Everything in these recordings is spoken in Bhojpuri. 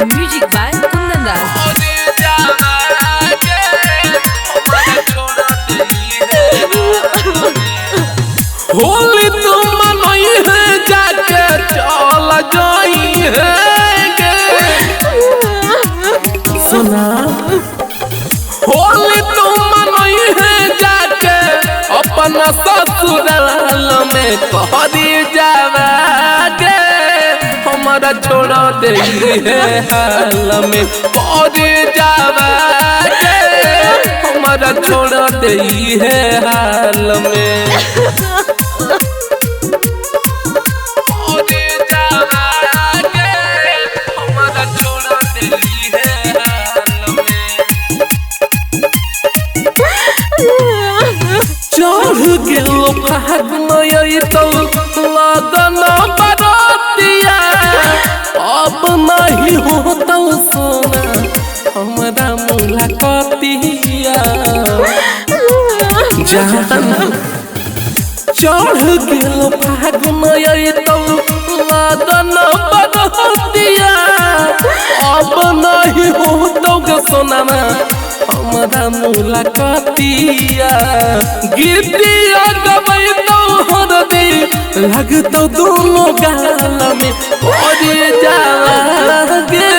म्यूजिक बाय कुंदन दास। होली तुम मनई है जाके चल जाई है सुना। होली तुम मनई है जाके अपना ससुराल में कहरी जावागे हमारा छोड़ दे है हाल में कहरी जावागे हमारा छोड़ दे है हाल में। चढ़ गेलो भाग मई तो लगन बरतिया अब नहीं होता सोना हमारा मुलाकातिया जान। चढ़ गेलो भाग मई तो लगन बरतिया अब नहीं होता सोना हमारा मुलाकातिया। गीतिया गबई तो हरदी लगता दोनों गाल में पड़े जावागे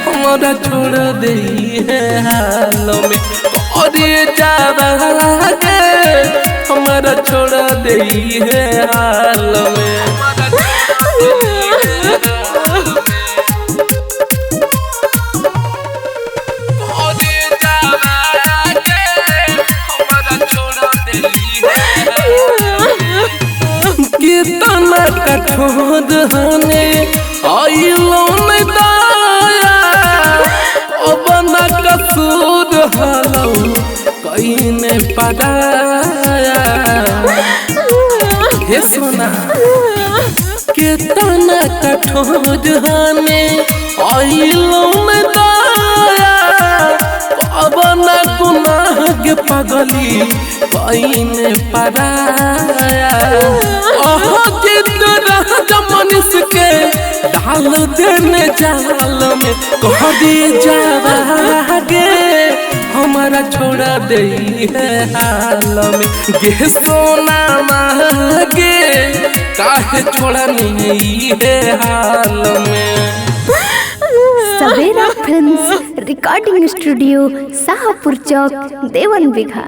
हमारा छोड़ दे है हाल में पड़े जावागे हमारा छोड़ दे है हाल में। कितना कठोर हने आइलो में दाया अब न कसूर हलो कहीं ने पड़ाया हे सुना। कितना कठोर हने आइलो में दाया अब न गुनाह के पगली कहीं ने पड़ाया। मनुष्य के डाल देने जाल में कहरी जावागे हमारा छोड़ा दे है हाल में गे सोना मागे काहे छोड़ा नहीं है हाल में। सवेरा फिल्म्स रिकॉर्डिंग स्टूडियो शाहपुर चौक देवन बिघा।